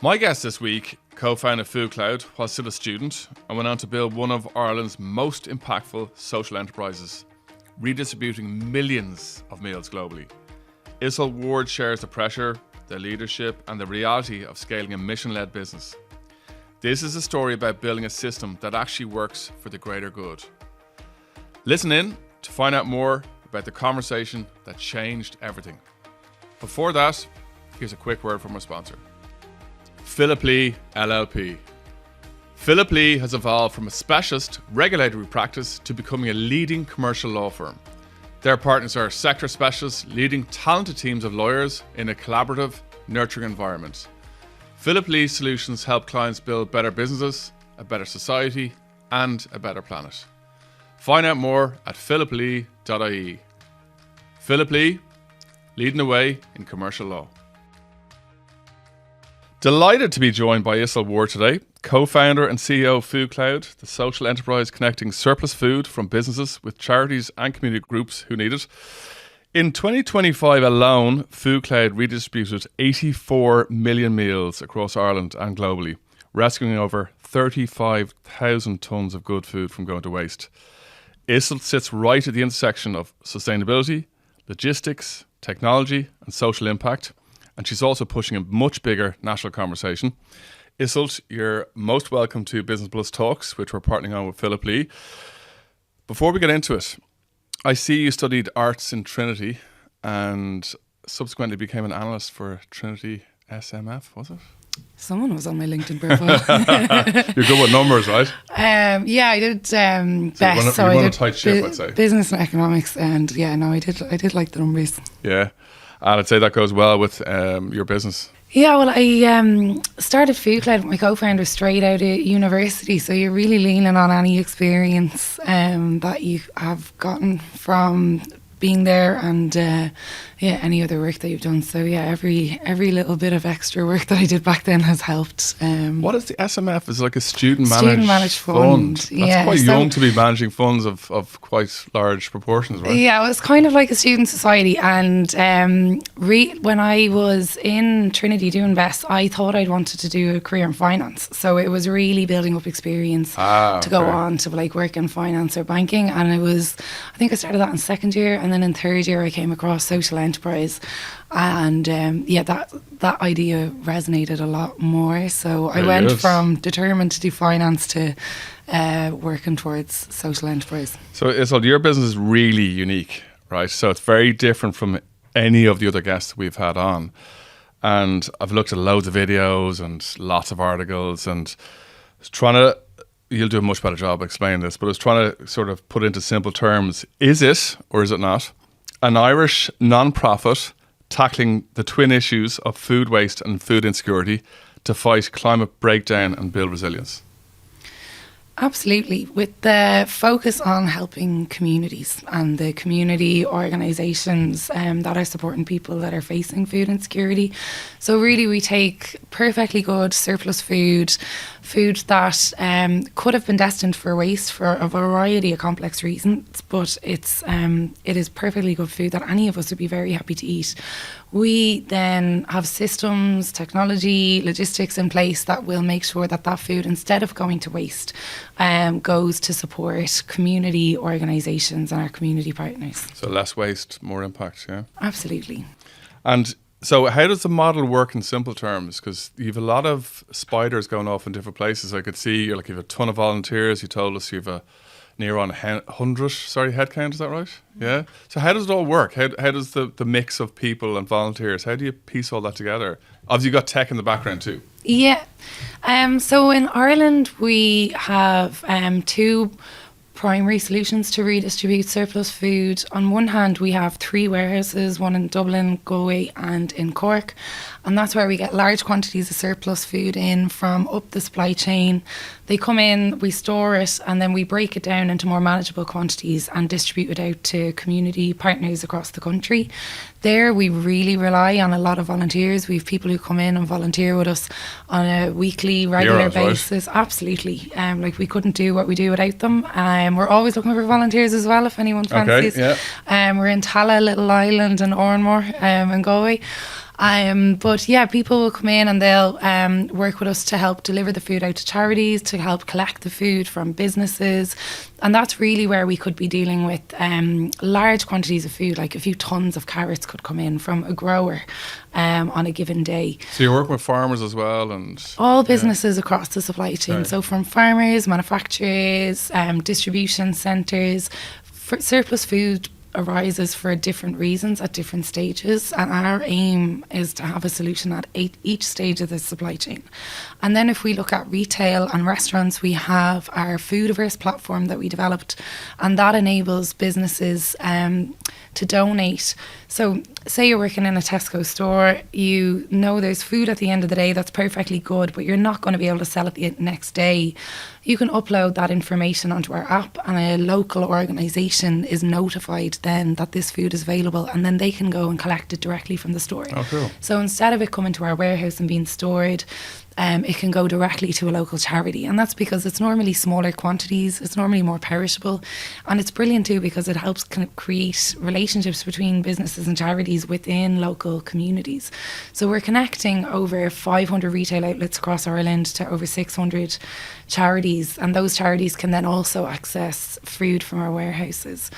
My guest this week co-founded FoodCloud while still a student and went on to build one of Ireland's most impactful social enterprises, redistributing millions of meals globally. Iseult Ward shares the pressure, the leadership and the reality of scaling a mission-led business. This is a story about building a system that actually works for the greater good. Listen in to find out more about the conversation that changed everything. Before that, here's a quick word from our sponsor. Philip Lee LLP. Philip Lee has evolved from a specialist regulatory practice to becoming a leading commercial law firm. Their partners are sector specialists leading talented teams of lawyers in a collaborative, nurturing environment. Philip Lee solutions help clients build better businesses, a better society, and a better planet. Find out more at philiplee.ie. Philip Lee, leading the way in commercial law. Delighted to be joined by Iseult Ward today, co-founder and CEO of FoodCloud, the social enterprise connecting surplus food from businesses with charities and community groups who need it. In 2025 alone, FoodCloud redistributed 84 million meals across Ireland and globally, rescuing over 35,000 tonnes of good food from going to waste. Iseult sits right at the intersection of sustainability, logistics, technology and social impact. And she's also pushing a much bigger national conversation. Iseult, you're most welcome to Business Plus Talks, which we're partnering on with Philip Lee. Before we get into it, I see you studied arts in Trinity and subsequently became an analyst for Trinity SMF, was it? Someone was on my LinkedIn profile. You're good with numbers, right? Yeah, I did best. So you run a tight ship, I'd say. Business and economics, and yeah, no, I did like the numbers. Yeah. And I'd say that goes well with your business. Yeah, well, I started FoodCloud with my co-founder straight out of university. So you're really leaning on any experience that you have gotten from being there and any other work that you've done. So yeah, every little bit of extra work that I did back then has helped. What is the SMF? Is it like a student managed fund? That's quite young to be managing funds of quite large proportions, right? Yeah, well, it's kind of like a student society. And when I was in Trinity doing best, I thought I'd wanted to do a career in finance. So it was really building up experience to go on to like work in finance or banking. And I think I started that in second year. And then in third year, I came across social enterprise. And that idea resonated a lot more. So I went from determined to do finance to working towards social enterprise. So Iseult, your business is really unique, right? So it's very different from any of the other guests we've had on. And I've looked at loads of videos and lots of articles and you'll do a much better job explaining this, but I was trying to sort of put it into simple terms. Is it, or is it not, an Irish non-profit tackling the twin issues of food waste and food insecurity to fight climate breakdown and build resilience? Absolutely, with the focus on helping communities and the community organisations that are supporting people that are facing food insecurity. So really we take perfectly good surplus food that could have been destined for waste for a variety of complex reasons, but it is perfectly good food that any of us would be very happy to eat. We then have systems, technology, logistics in place that will make sure that food, instead of going to waste, goes to support community organisations and our community partners. So less waste, more impact, yeah? Absolutely. And so how does the model work in simple terms? Because you have a lot of spiders going off in different places. I could see you have a ton of volunteers. You told us you have near on 100, headcount, is that right? Yeah. So how does it all work? How does the mix of people and volunteers, how do you piece all that together? Obviously you've got tech in the background too. Yeah. So in Ireland we have two primary solutions to redistribute surplus food. On one hand, we have 3 warehouses, one in Dublin, Galway and in Cork. And that's where we get large quantities of surplus food in from up the supply chain. They come in, we store it, and then we break it down into more manageable quantities and distribute it out to community partners across the country. There, we really rely on a lot of volunteers. We have people who come in and volunteer with us on a weekly, regular basis. Right. Absolutely. We couldn't do what we do without them. We're always looking for volunteers as well, if anyone fancies. Okay, yeah. We're in Tala, Little Island and Oranmore in Galway. But yeah, people will come in and they'll work with us to help deliver the food out to charities, to help collect the food from businesses. And that's really where we could be dealing with large quantities of food, like a few tons of carrots could come in from a grower on a given day. So you're working with farmers as well, and all businesses across the supply chain. Right. So from farmers, manufacturers, distribution centres, surplus food arises for different reasons at different stages, and our aim is to have a solution at each stage of the supply chain. And then if we look at retail and restaurants, we have our Foodiverse platform that we developed, and that enables businesses to donate. So say you're working in a Tesco store, you know there's food at the end of the day that's perfectly good, but you're not going to be able to sell it the next day. You can upload that information onto our app, and a local organisation is notified then that this food is available, and then they can go and collect it directly from the store. Oh, cool. So instead of it coming to our warehouse and being stored, it can go directly to a local charity. And that's because it's normally smaller quantities, it's normally more perishable. And it's brilliant too because it helps kind of create relationships between businesses and charities within local communities. So we're connecting over 500 retail outlets across Ireland to over 600 charities. And those charities can then also access food from our warehouses.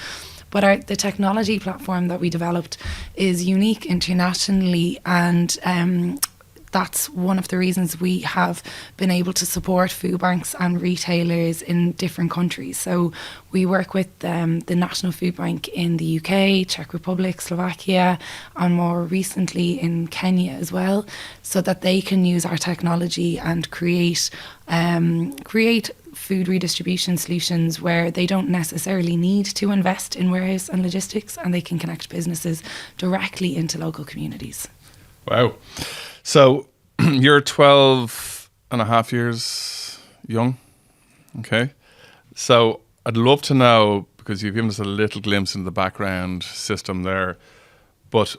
But the technology platform that we developed is unique internationally, and that's one of the reasons we have been able to support food banks and retailers in different countries. So we work with the National Food Bank in the UK, Czech Republic, Slovakia, and more recently in Kenya as well, so that they can use our technology and create food redistribution solutions where they don't necessarily need to invest in warehouse and logistics, and they can connect businesses directly into local communities. Wow. So you're 12 and a half years young. Okay. So I'd love to know, because you've given us a little glimpse into the background system there, but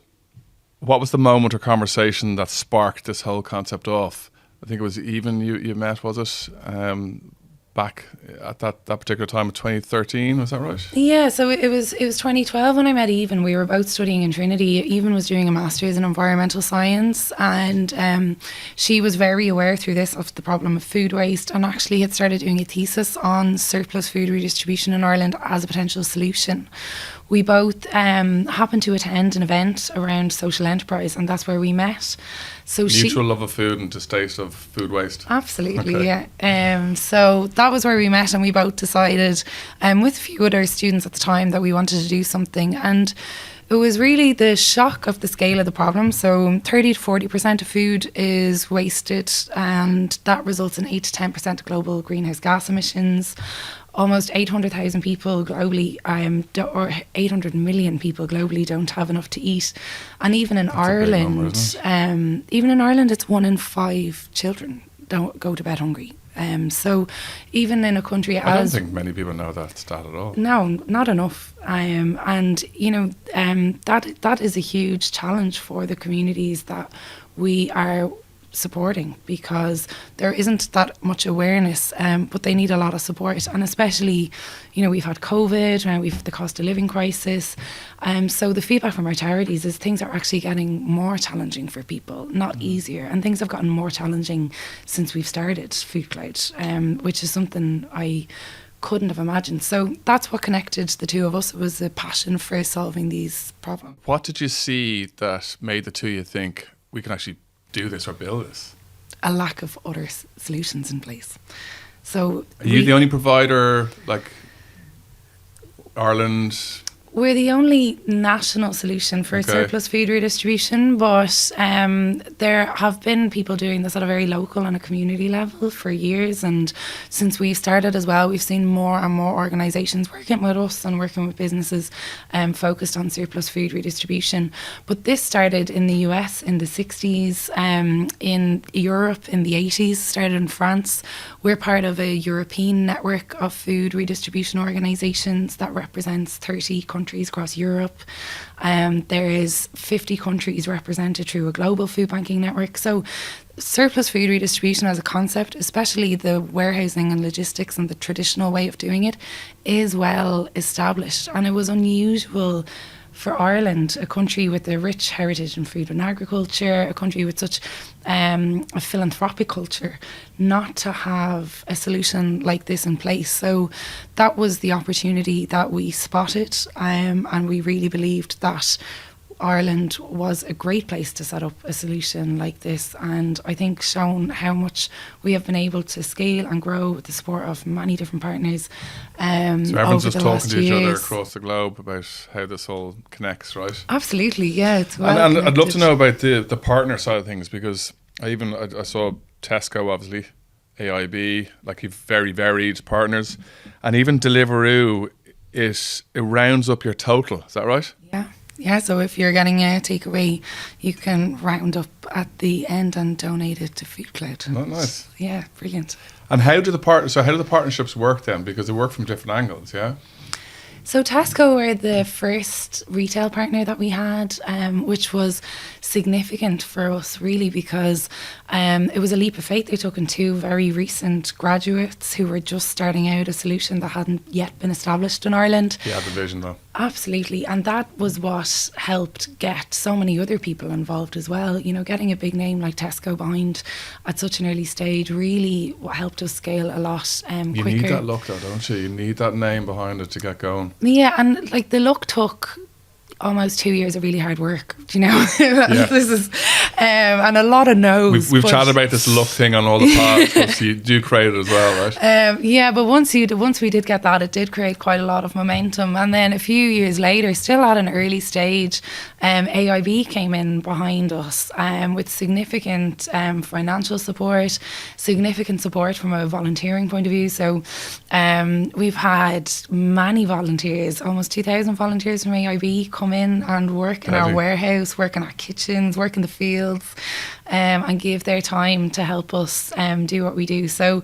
what was the moment or conversation that sparked this whole concept off? I think it was Even you met, was it? Back at that particular time of 2013, was that right? Yeah, so it was 2012 when I met Even. We were both studying in Trinity. Even was doing a master's in environmental science, and she was very aware through this of the problem of food waste, and actually had started doing a thesis on surplus food redistribution in Ireland as a potential solution. We both happened to attend an event around social enterprise, and that's where we met. So Mutual love of food and distaste of food waste. Absolutely, Okay. yeah. So that was where we met, and we both decided, with a few other students at the time, that we wanted to do something. And it was really the shock of the scale of the problem. So 30 to 40% of food is wasted, and that results in 8 to 10% of global greenhouse gas emissions. Almost 800,000 people globally, or 800 million people globally, don't have enough to eat. And even in Ireland, it's 1 in 5 children don't go to bed hungry. So even in a country I don't think many people know that stat at all. No, not enough. And that is a huge challenge for the communities that we are supporting, because there isn't that much awareness, but they need a lot of support. And especially, we've had COVID, and we've the cost of living crisis. So the feedback from our charities is things are actually getting more challenging for people, not easier. And things have gotten more challenging since we've started FoodCloud, which is something I couldn't have imagined. So that's what connected the two of us. It was a passion for solving these problems. What did you see that made the two of you think we can actually do this or build this? A lack of other solutions in place. So are you the only provider, like Ireland? We're the only national solution for surplus food redistribution, but there have been people doing this at a very local and a community level for years. And since we started as well, we've seen more and more organisations working with us and working with businesses focused on surplus food redistribution. But this started in the US in the 60s, in Europe in the 80s, started in France. We're part of a European network of food redistribution organisations that represents 30 countries across Europe. There is 50 countries represented through a global food banking network. So surplus food redistribution as a concept, especially the warehousing and logistics and the traditional way of doing it, is well established. And it was unusual for Ireland, a country with a rich heritage in food and agriculture, a country with such a philanthropic culture, not to have a solution like this in place. So that was the opportunity that we spotted, and we really believed that Ireland was a great place to set up a solution like this, and I think shown how much we have been able to scale and grow with the support of many different partners. So everyone's just talking to each other years. across the globe about how this all connects, right? Absolutely, yeah. It's well And I'd love to connected. know about the partner side of things, because I saw Tesco, obviously, AIB, like you've very varied partners, and even Deliveroo, it rounds up your total. Is that right? Yeah. Yeah, so if you're getting a takeaway, you can round up at the end and donate it to FoodCloud. Oh, nice. Yeah, brilliant. And how do the partnerships work then? Because they work from different angles, yeah? So Tesco were the first retail partner that we had, which was significant for us really, because it was a leap of faith they took in two very recent graduates who were just starting out a solution that hadn't yet been established in Ireland. You had the vision though. Absolutely, and that was what helped get so many other people involved as well. You know, getting a big name like Tesco behind at such an early stage really helped us scale a lot You quicker. need that look though, don't you? You need that name behind it to get going. Yeah, and like the look took almost 2 years of really hard work, do you know? This is and a lot of no's. We've but- chatted about this look thing on all the pods, but you do create it as well, right? Yeah, but once we did get that, it did create quite a lot of momentum. And then a few years later, still at an early stage, AIB came in behind us with significant financial support, significant support from a volunteering point of view. So we've had many volunteers, almost 2,000 volunteers from AIB come in and work in our Lovely. warehouse, work in our kitchens, work in the fields, and give their time to help us do what we do. So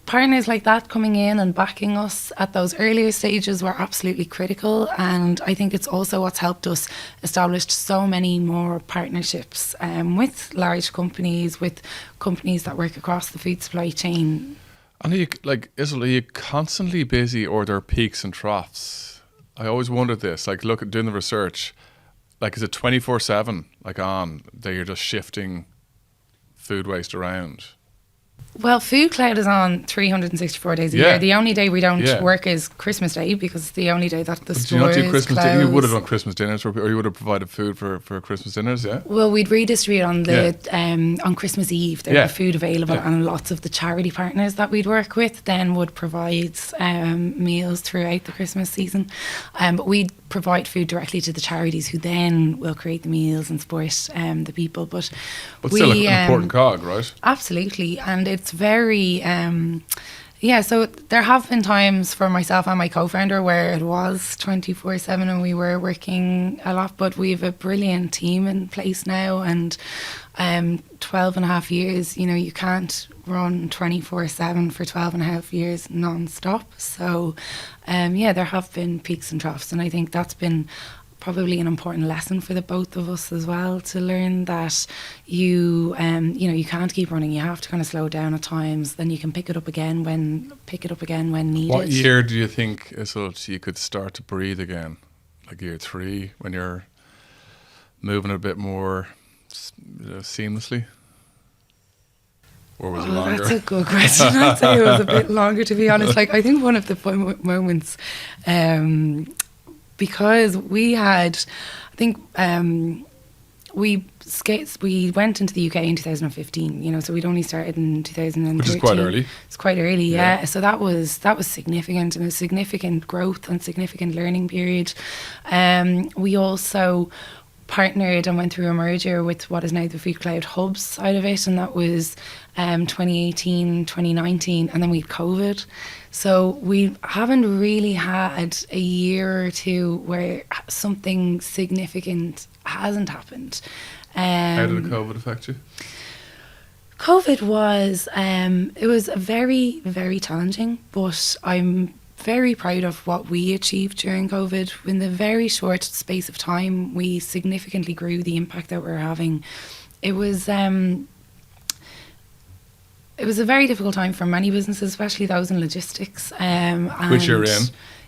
partners like that coming in and backing us at those earlier stages were absolutely critical, and I think it's also what's helped us establish so many more partnerships with large companies, with companies that work across the food supply chain. And Iseult, are you constantly busy, or there are peaks and troughs? I always wondered this, like look at doing the research, like is it 24/7 like on that you're just shifting food waste around? Well, FoodCloud is on 364 days a Yeah. year. The only day we don't Yeah. work is Christmas Day, because it's the only day that the Did you store not do is Christmas dinner? You would have closed. done Christmas dinners, or you would have provided food for Christmas dinners, yeah? Well, we'd redistribute on the on Christmas Eve. There Yeah. would be food available, Yeah. and lots of the charity partners that we'd work with then would provide meals throughout the Christmas season. But we'd provide food directly to the charities, who then will create the meals and support the people. But Still an important cog, right? Absolutely, and it's very so there have been times for myself and my co-founder where it was 24/7 and we were working a lot, but we have a brilliant team in place now, and 12 and a half years, you know, you can't run 24/7 for 12 and a half years non-stop. So there have been peaks and troughs, and I think that's been probably an important lesson for the both of us as well, to learn that you can't keep running. You have to kind of slow down at times. Then you can pick it up again when needed. What year do you think, Iseult, you could start to breathe again? Like year 3, when you're moving a bit more seamlessly? Or was it longer? That's a good question. I'd say it was a bit longer, to be honest. Like, I think one of the fun moments, because we had, I think, we went into the UK in 2015, you know, so we'd only started in 2013. Which is quite early. It's quite early, Yeah. yeah. So that was significant, and a significant growth and significant learning period. We also partnered and went through a merger with what is now the FoodCloud Hubs side of it, and that was 2018, 2019, and then we had COVID. So we haven't really had a year or two where something significant hasn't happened. How did the COVID affect you? COVID was, it was very, very challenging, but I'm very proud of what we achieved during COVID. In the very short space of time, we significantly grew the impact that we're having. It was a very difficult time for many businesses, especially those in logistics. Which you're in.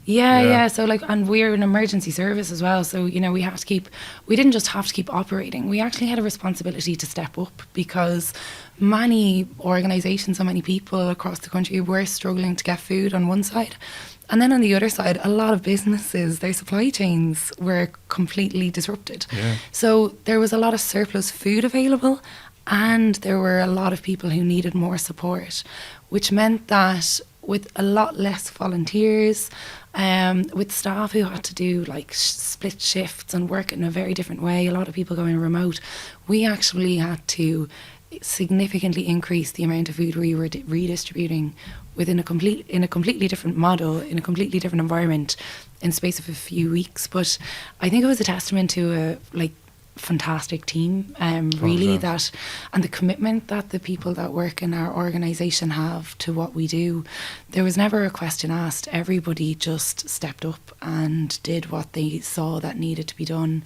Yeah. So like, and we're an emergency service as well. So, you know, we didn't just have to keep operating. We actually had a responsibility to step up because many organisations and many people across the country were struggling to get food on one side. And then on the other side, a lot of businesses, their supply chains were completely disrupted. Yeah. So there was a lot of surplus food available, and there were a lot of people who needed more support, which meant that with a lot less volunteers, with staff who had to do like split shifts and work in a very different way, a lot of people going remote, we actually had to significantly increase the amount of food we were redistributing within a completely different model, in a completely different environment, in space of a few weeks. But I think it was a testament to a fantastic team, really, that, and the commitment that the people that work in our organisation have to what we do. There was never a question asked. Everybody just stepped up and did what they saw that needed to be done.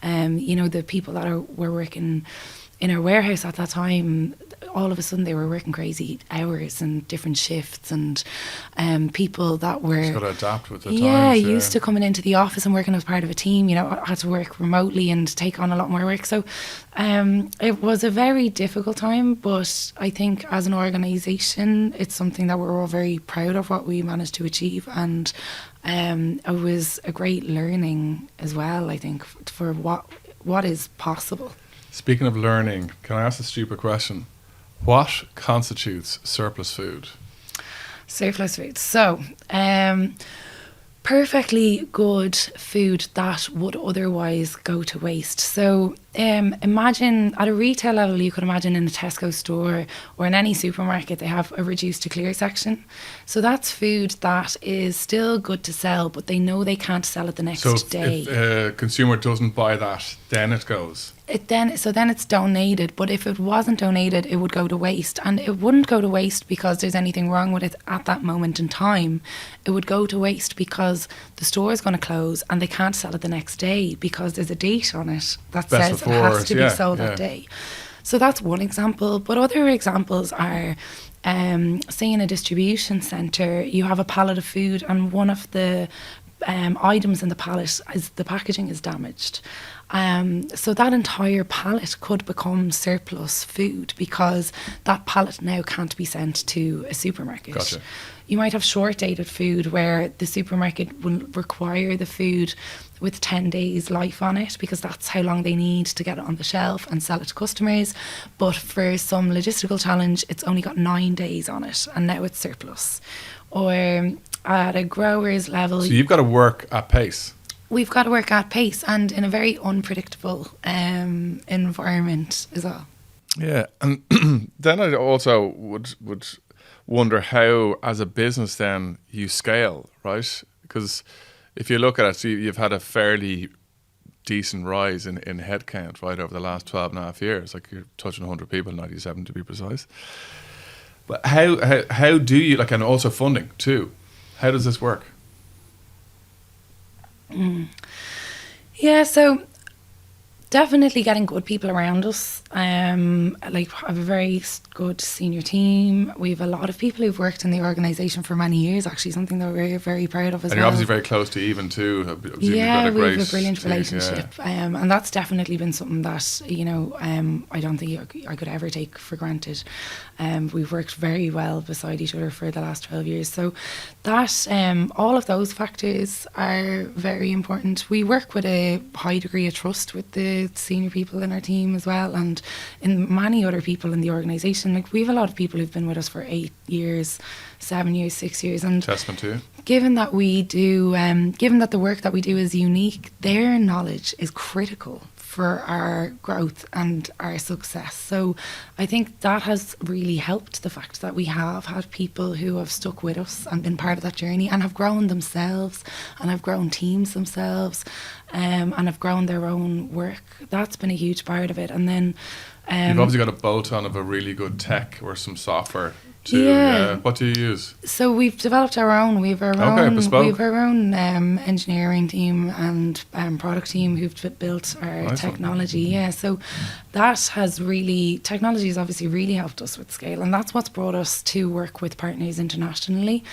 You know, the people that were working in our warehouse at that time, all of a sudden they were working crazy hours and different shifts, and people that were just got to adapt with the times, used to coming into the office and working as part of a team, you know, had to work remotely and take on a lot more work. So it was a very difficult time, but I think as an organisation it's something that we're all very proud of what we managed to achieve, and it was a great learning as well, I think, for what is possible. Speaking of learning, can I ask a stupid question? What constitutes surplus food? Surplus food. So, perfectly good food that would otherwise go to waste. So, imagine at a retail level, you could imagine in a Tesco store or in any supermarket, they have a reduced to clear section. So that's food that is still good to sell, but they know they can't sell it the next day. So if a consumer doesn't buy that, then it goes? Then it's donated, but if it wasn't donated, it would go to waste. And it wouldn't go to waste because there's anything wrong with it at that moment in time. It would go to waste because the store is going to close and they can't sell it the next day because there's a date on it that says it has to be sold that day. So that's one example. But other examples are, say in a distribution centre, you have a pallet of food and one of the items in the pallet is the packaging is damaged. So that entire pallet could become surplus food because that pallet now can't be sent to a supermarket. Gotcha. You might have short dated food where the supermarket will require the food with 10 days life on it because that's how long they need to get it on the shelf and sell it to customers. But for some logistical challenge, it's only got 9 days on it and now it's surplus. Or at a grower's level... So you've got to work at pace. We've got to work at pace and in a very unpredictable environment as well. Yeah, and then I also would wonder how, as a business, then you scale, right? Because if you look at it, so you've had a fairly decent rise in headcount, right, over the last 12 and a half years. Like you're touching 100 people, 97 to be precise. But how do you, like, and also funding too, how does this work? Yeah, so definitely getting good people around us. Like, I have a very good senior team. We have a lot of people who've worked in the organisation for many years, actually, something that we're very proud of as well. And you're obviously very close to Even too. Yeah, we have a brilliant relationship. Yeah. And that's definitely been something that, you know, I don't think I could ever take for granted. We've worked very well beside each other for the last 12 years. So that, all of those factors are very important. We work with a high degree of trust with the senior people in our team as well, and in many other people in the organisation. Like, we have a lot of people who've been with us for 8 years, 7 years, 6 years, and testament to you. Given that we do, given that the work that we do is unique, their knowledge is critical for our growth and our success. So I think that has really helped, the fact that we have had people who have stuck with us and been part of that journey and have grown themselves and have grown teams themselves, and have grown their own work. That's been a huge part of it. And then you've obviously got a bolt-on of a really good tech or some software too. Yeah. What do you use? So we've developed our own. We have our own engineering team and product team who've built our technology. Yeah, so technology has obviously really helped us with scale, and that's what's brought us to work with partners internationally.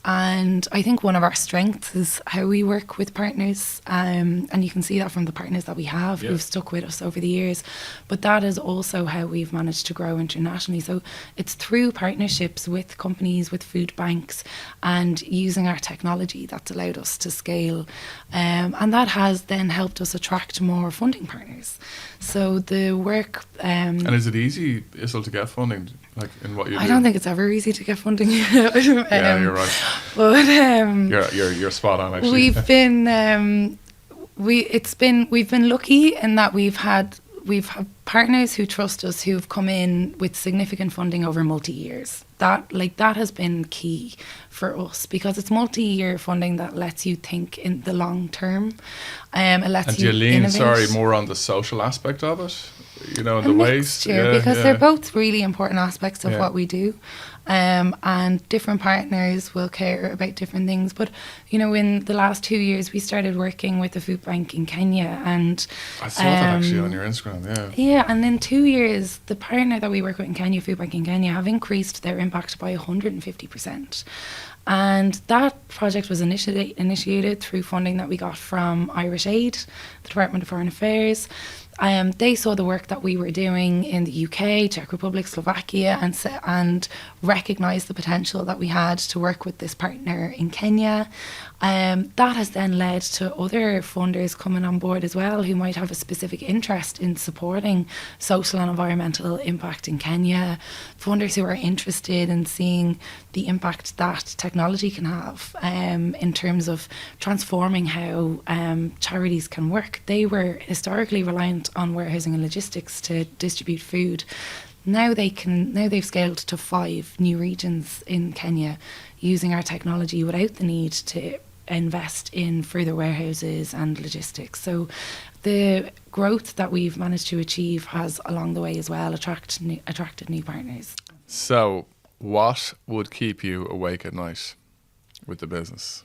And I think one of our strengths is how we work with partners, and you can see that from the partners that we have who've stuck with us over the years. But that is also how we've managed to grow internationally. So it's through partnerships with companies, with food banks, and using our technology that's allowed us to scale. And that has then helped us attract more funding partners. So the work... and is it easy, Iseult, to get funding? Like in what you do? I don't think it's ever easy to get funding. Yeah, you're right. But you're spot on. Actually, we've been we've been lucky in that we've had partners who trust us, who've come in with significant funding over multi-years. That has been key for us, because it's multi-year funding that lets you think in the long term. It lets you innovate. More on the social aspect of it. You know, the waste. Because they're both really important aspects of what we do. And different partners will care about different things. But, you know, in the last 2 years, we started working with a food bank in Kenya. And I saw that actually on your Instagram, Yeah, and in 2 years, the partner that we work with in Kenya, Food Bank in Kenya, have increased their impact by 150%. And that project was initiated through funding that we got from Irish Aid, the Department of Foreign Affairs. They saw the work that we were doing in the UK, Czech Republic, Slovakia, and recognised the potential that we had to work with this partner in Kenya. That has then led to other funders coming on board as well, who might have a specific interest in supporting social and environmental impact in Kenya. Funders who are interested in seeing the impact that technology can have in terms of transforming how charities can work. They were historically reliant on warehousing and logistics to distribute food. Now they've scaled to 5 new regions in Kenya using our technology without the need to invest in further warehouses and logistics. So the growth that we've managed to achieve has along the way as well attracted new partners. So what would keep you awake at night with the business?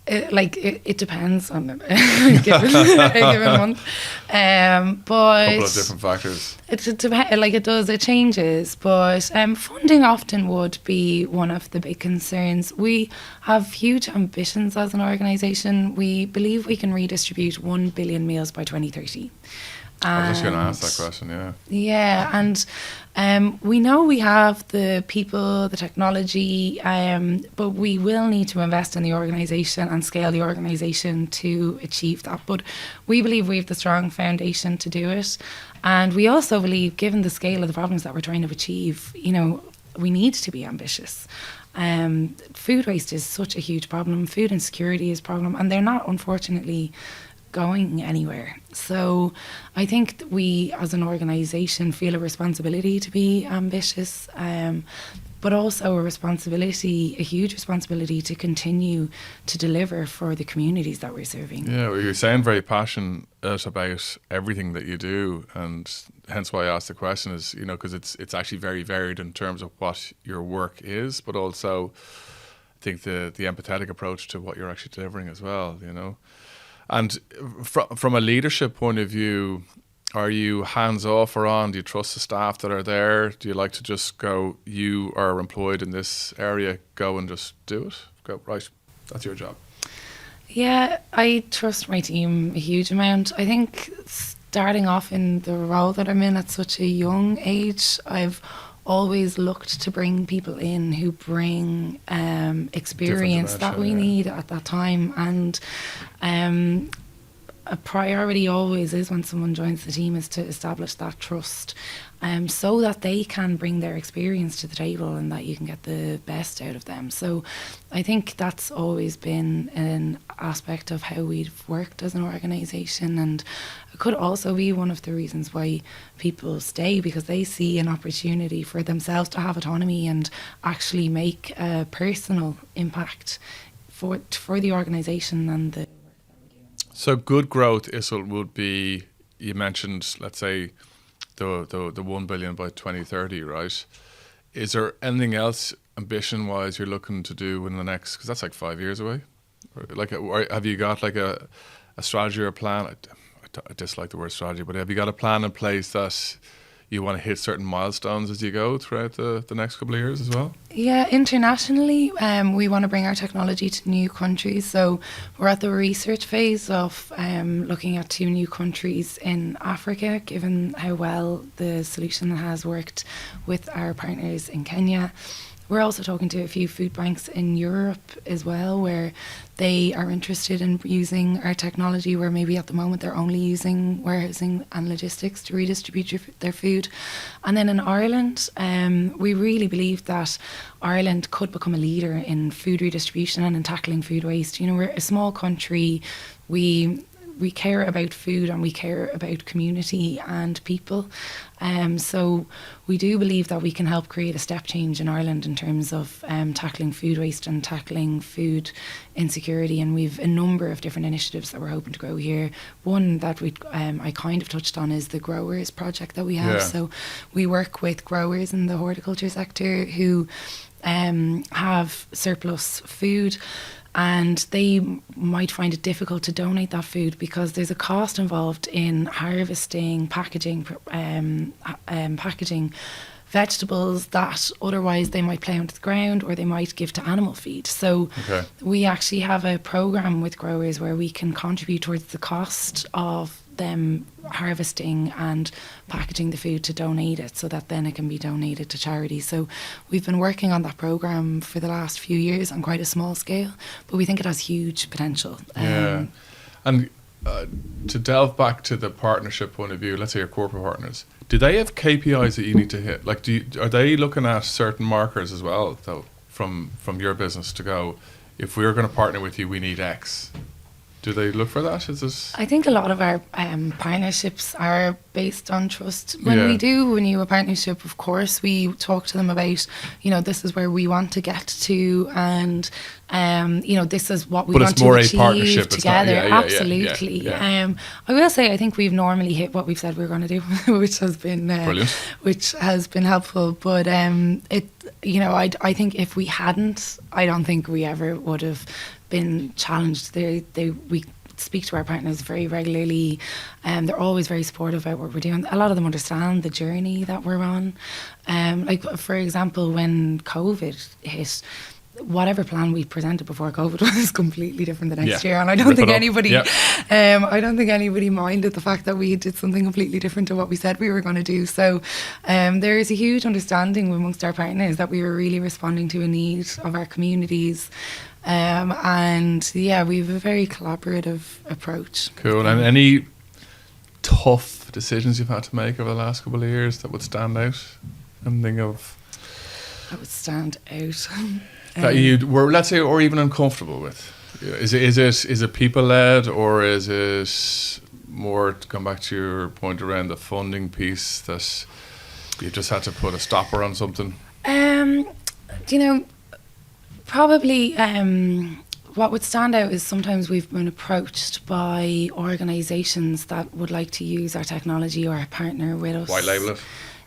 It depends on a given month, but a couple of different factors. It changes, but funding often would be one of the big concerns. We have huge ambitions as an organisation. We believe we can redistribute 1 billion meals by 2030. I was just going to ask that question, yeah. Yeah, and we know we have the people, the technology, but we will need to invest in the organisation and scale the organisation to achieve that. But we believe we have the strong foundation to do it. And we also believe, given the scale of the problems that we're trying to achieve, you know, we need to be ambitious. Food waste is such a huge problem. Food insecurity is a problem, and they're not, unfortunately, going anywhere. So I think that we as an organisation feel a responsibility to be ambitious, but also a huge responsibility to continue to deliver for the communities that we're serving. Yeah, well, you sound very passionate about everything that you do, and hence why I asked the question is, you know, because it's actually very varied in terms of what your work is, but also I think the empathetic approach to what you're actually delivering as well, you know. And from a leadership point of view, are you hands off or on? Do you trust the staff that are there? Do you like to just go, you are employed in this area, go and just do it? Go, right, that's your job. Yeah, I trust my team a huge amount. I think starting off in the role that I'm in at such a young age, I've always looked to bring people in who bring experience that we need at that time. And a priority always is, when someone joins the team, is to establish that trust, so that they can bring their experience to the table and that you can get the best out of them. So I think that's always been an aspect of how we've worked as an organisation, and it could also be one of the reasons why people stay, because they see an opportunity for themselves to have autonomy and actually make a personal impact for the organisation and the work that we're doing. So good growth, Iseult, would be, you mentioned, let's say, the 1 billion by 2030, right? Is there anything else ambition-wise you're looking to do in the next, because that's like 5 years away? Like, have you got like a strategy or a plan? I I dislike the word strategy, but have you got a plan in place that you want to hit certain milestones as you go throughout the next couple of years as well? Yeah, internationally, we want to bring our technology to new countries. So we're at the research phase of looking at 2 new countries in Africa, given how well the solution has worked with our partners in Kenya. We're also talking to a few food banks in Europe as well, where they are interested in using our technology, where maybe at the moment they're only using warehousing and logistics to redistribute their food. And then in Ireland, we really believe that Ireland could become a leader in food redistribution and in tackling food waste. You know, we're a small country. We care about food and we care about community and people. So we do believe that we can help create a step change in Ireland in terms of tackling food waste and tackling food insecurity. And we've a number of different initiatives that we're hoping to grow here. One that I kind of touched on is the Growers project that we have. Yeah. So we work with growers in the horticulture sector who have surplus food, and they might find it difficult to donate that food because there's a cost involved in harvesting, packaging vegetables that otherwise they might play onto the ground or they might give to animal feed. So we actually have a program with growers where we can contribute towards the cost of them harvesting and packaging the food to donate it, so that then it can be donated to charity. So we've been working on that program for the last few years on quite a small scale, but we think it has huge potential. Yeah. And to delve back to the partnership point of view, let's say your corporate partners, do they have KPIs that you need to hit? Like, are they looking at certain markers as well, though, from your business to go, if we're going to partner with you, we need X? Do they look for that? Is this? I think a lot of our partnerships are based on trust. When we do renew a partnership, of course, we talk to them about, this is where we want to get to, and this is what we want to achieve together. Absolutely. I will say, I think we've normally hit what we've said we're going to do, which has been brilliant, which has been helpful. But I think if we hadn't, I don't think we ever would have been challenged. We speak to our partners very regularly, and they're always very supportive about what we're doing. A lot of them understand the journey that we're on. Like, for example, when COVID hit, whatever plan we presented before COVID was completely different the next year, and I don't think anybody minded the fact that we did something completely different to what we said we were going to do. So there is a huge understanding amongst our partners that we were really responding to a need of our communities. And we have a very collaborative approach. Cool. And any tough decisions you've had to make over the last couple of years that would stand out? Anything of that would stand out that you were, let's say, or even uncomfortable with? Is it people led, or is it more, to come back to your point around the funding piece, that you just had to put a stopper on something? Probably what would stand out is sometimes we've been approached by organisations that would like to use our technology or partner with us. White label it?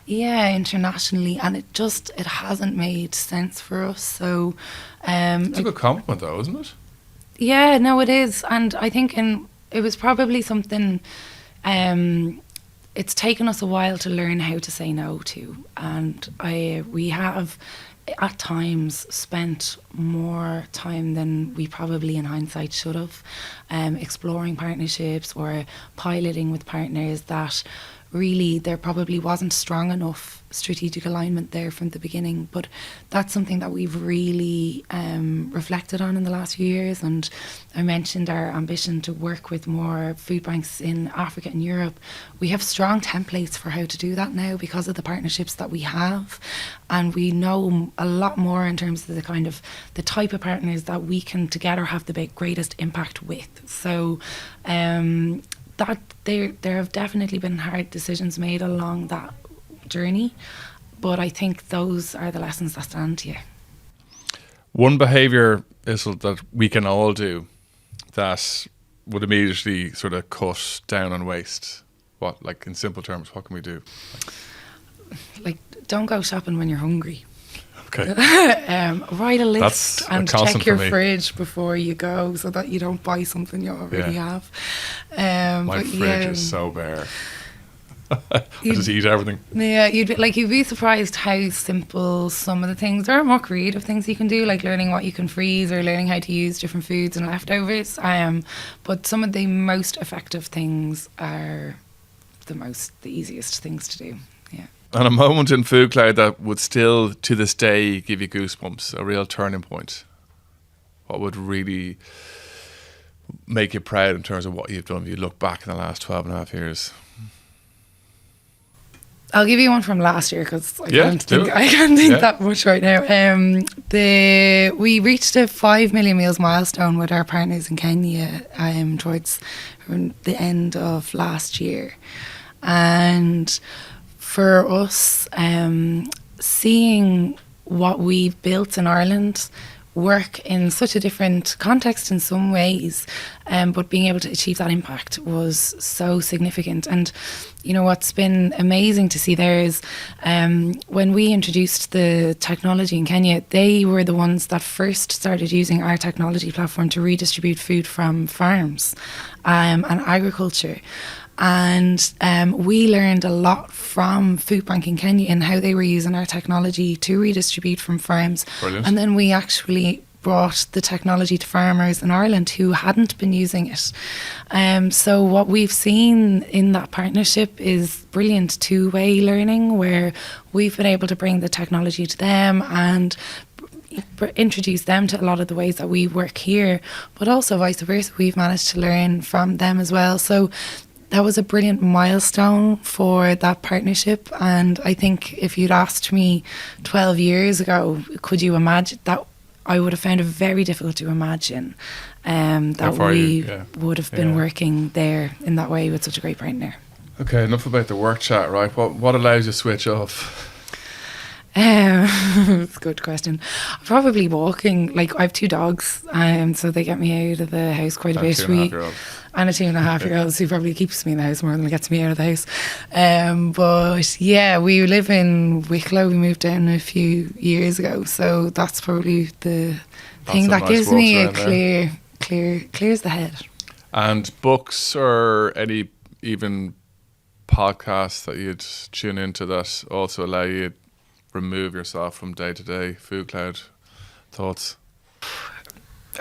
Yeah, internationally, and it hasn't made sense for us. So it's a good compliment though, isn't it? Yeah, no, it is. And I think it was probably something it's taken us a while to learn how to say no to. And we have at times spent more time than we probably in hindsight should have, exploring partnerships or piloting with partners that really there probably wasn't strong enough strategic alignment there from the beginning. But that's something that we've really reflected on in the last few years. And I mentioned our ambition to work with more food banks in Africa and Europe. We have strong templates for how to do that now because of the partnerships that we have, and we know a lot more in terms of the type of partners that we can together have the greatest impact with. So that there have definitely been hard decisions made along that journey, but I think those are the lessons that stand to you. One behaviour, Iseult, that we can all do that would immediately sort of cut down on waste. What, like in simple terms, what can we do? Like, don't go shopping when you're hungry. Okay. Write a list That's a and constant check your for me. fridge before you go so that you don't buy something you already have. My but fridge yeah, is so bare. I just eat everything. Yeah, you'd be surprised how simple some of the things. There are more creative things you can do, like learning what you can freeze or learning how to use different foods and leftovers. But some of the most effective things are the easiest things to do. Yeah. And a moment in FoodCloud that would still, to this day, give you goosebumps, a real turning point. What would really make you proud in terms of what you've done if you look back in the last 12 and a half years? I'll give you one from last year because I can't think Yeah. that much right now. We reached a 5 million meals milestone with our partners in Kenya towards the end of last year, and for us, seeing what we've built in Ireland work in such a different context in some ways, but being able to achieve that impact was so significant. And you know what's been amazing to see there is when we introduced the technology in Kenya, they were the ones that first started using our technology platform to redistribute food from farms and agriculture. And we learned a lot from Food Bank in Kenya and how they were using our technology to redistribute from farms. Brilliant. And then we actually brought the technology to farmers in Ireland who hadn't been using it. So what we've seen in that partnership is brilliant two-way learning, where we've been able to bring the technology to them and introduce them to a lot of the ways that we work here, but also vice versa. We've managed to learn from them as well. So that was a brilliant milestone for that partnership. And I think if you'd asked me 12 years ago, could you imagine that, I would have found it very difficult to imagine that we would have been working there in that way with such a great partner. Okay, enough about the work chat, right? What allows you to switch off? It's a good question. Probably walking. Like, I have two dogs, so they get me out of the house quite a bit. And a 2.5-year-old, who probably keeps me in the house more than it gets me out of the house. But yeah, we live in Wicklow. We moved down a few years ago, so that's probably the thing that gives me a clears the head. And books or any even podcasts that you'd tune into that also allow you to remove yourself from day-to-day FoodCloud thoughts?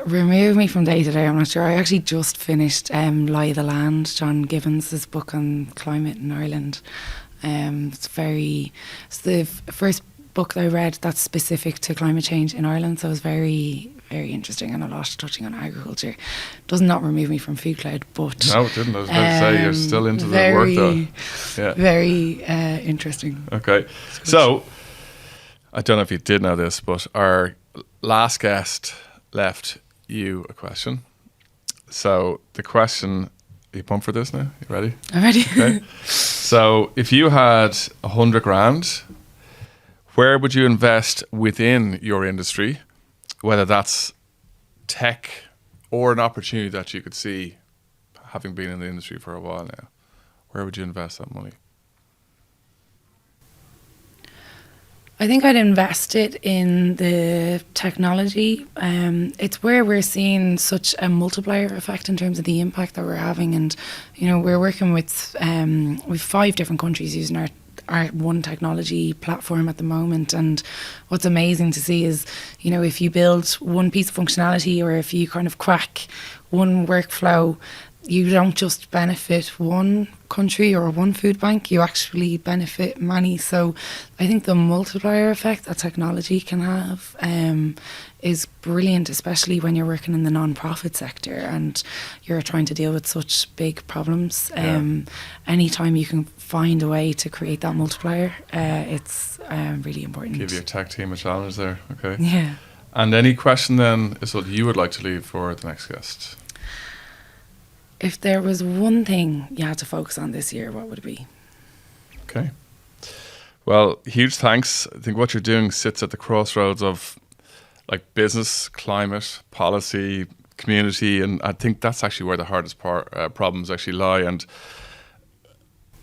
Remove me from day to day, I'm not sure. I actually just finished Lie of the Land, John Gibbons' book on climate in Ireland. It's the first book that I read that's specific to climate change in Ireland, so it was very, very interesting and a lot touching on agriculture. Does not remove me from FoodCloud, but... No, it didn't. I was about to say, you're still into the work though. Yeah. Very interesting. Okay, so I don't know if you did know this, but our last guest left you a question. So the question, are you pumped for this now? You ready? I'm ready. Okay. So if you had 100 grand, where would you invest within your industry, whether that's tech or an opportunity that you could see, having been in the industry for a while now? Where would you invest that money? I think I'd invest it in the technology. It's where we're seeing such a multiplier effect in terms of the impact that we're having. And, you know, we're working with 5 different countries using our one technology platform at the moment. And what's amazing to see is, you know, if you build one piece of functionality or if you kind of crack one workflow, you don't just benefit one country or one food bank, you actually benefit many. So I think the multiplier effect that technology can have is brilliant, especially when you're working in the non-profit sector and you're trying to deal with such big problems. Anytime you can find a way to create that multiplier, it's really important. Give your tech team a challenge there. Okay. Yeah. And any question then is what you would like to leave for the next guest? If there was one thing you had to focus on this year, what would it be? Okay. Well, huge thanks. I think what you're doing sits at the crossroads of like business, climate, policy, community, and I think that's actually where the hardest problems actually lie. And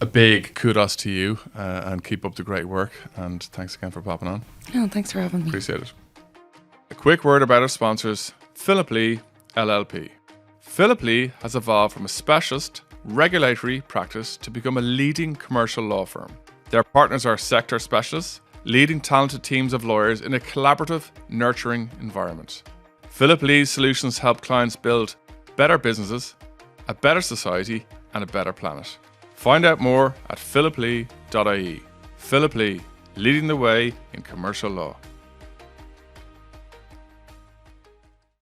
A big kudos to you and keep up the great work. And thanks again for popping on. Oh, thanks for having me. Appreciate it. A quick word about our sponsors, Philip Lee LLP. Philip Lee has evolved from a specialist regulatory practice to become a leading commercial law firm. Their partners are sector specialists, leading talented teams of lawyers in a collaborative, nurturing environment. Philip Lee's solutions help clients build better businesses, a better society, and a better planet. Find out more at philiplee.ie. Philip Lee, leading the way in commercial law.